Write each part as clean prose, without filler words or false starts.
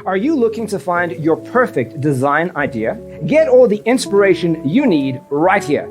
Are you looking to find your perfect design idea? Get all the inspiration you need right here.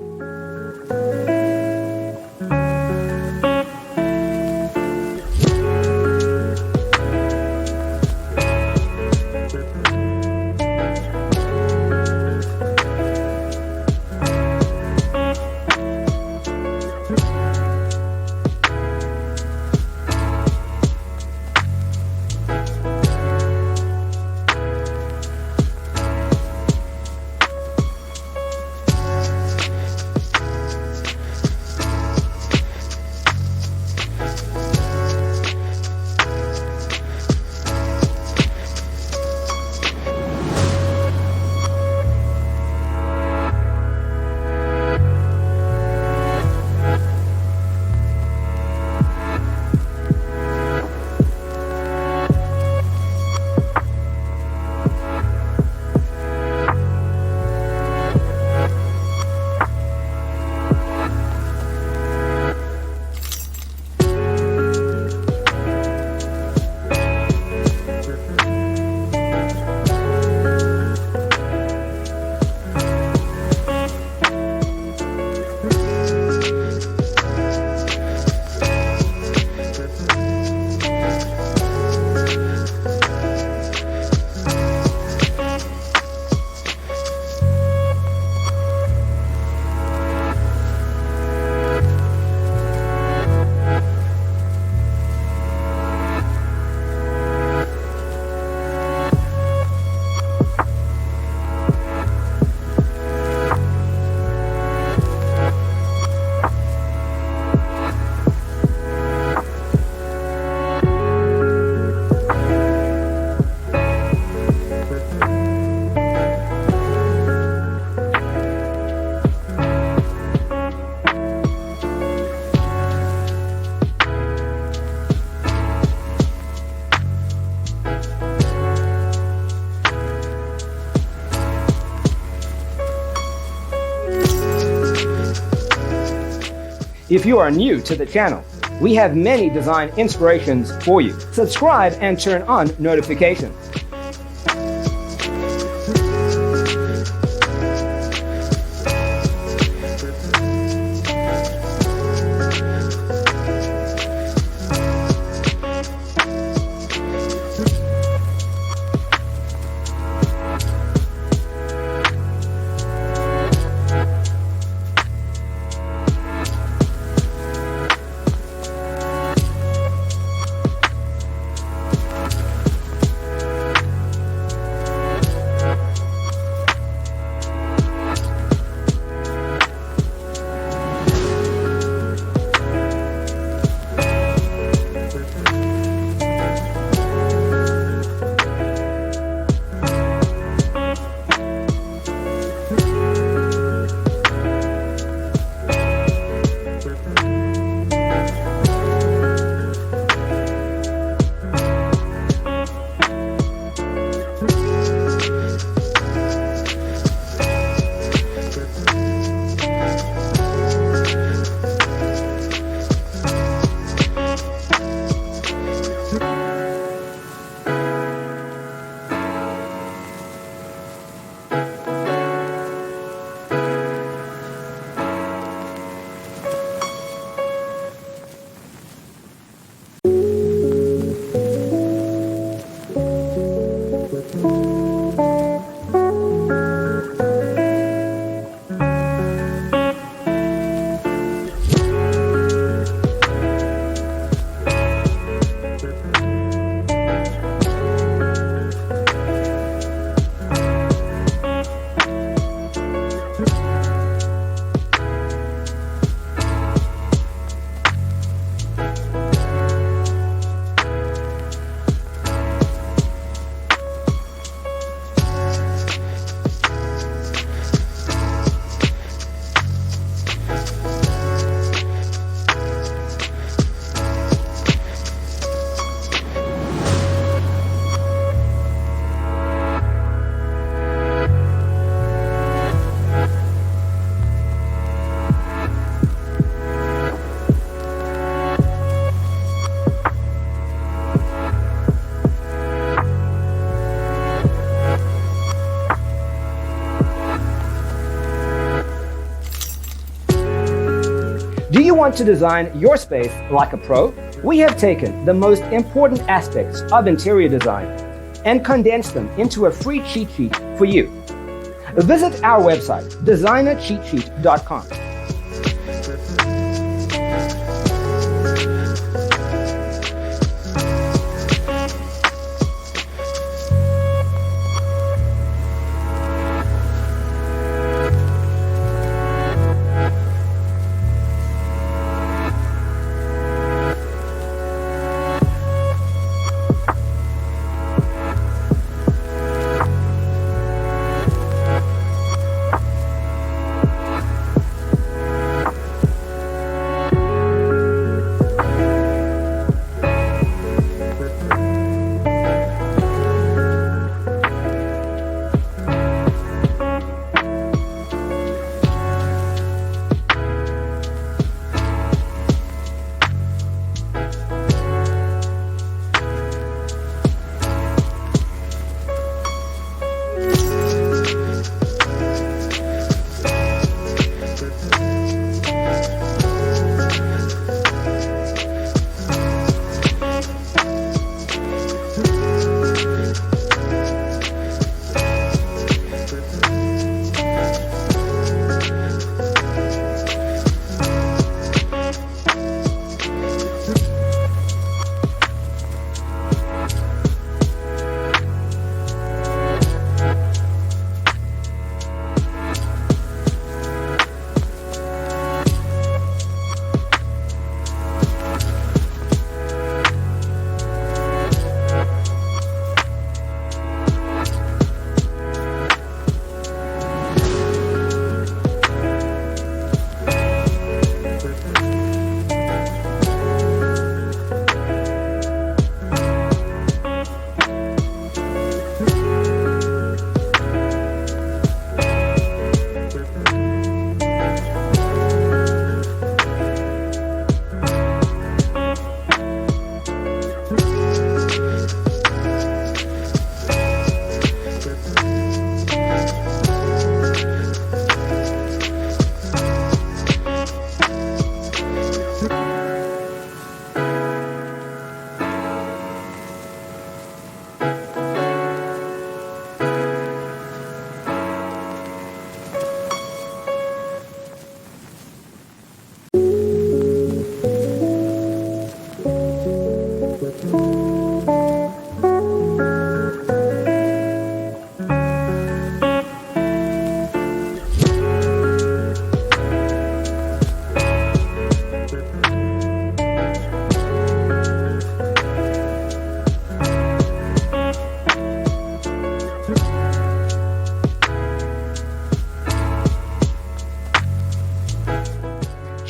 If you are new to the channel, we have many design inspirations for you. Subscribe and turn on notifications. want to design your space like a pro? We have taken the most important aspects of interior design and condensed them into a free cheat sheet for you. Visit our website, designercheatsheet.com.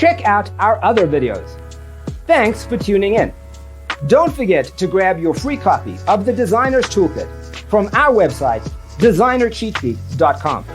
Check out our other videos. Thanks for tuning in. Don't forget to grab your free copy of the Designer's Toolkit from our website, designercheatsheet.com.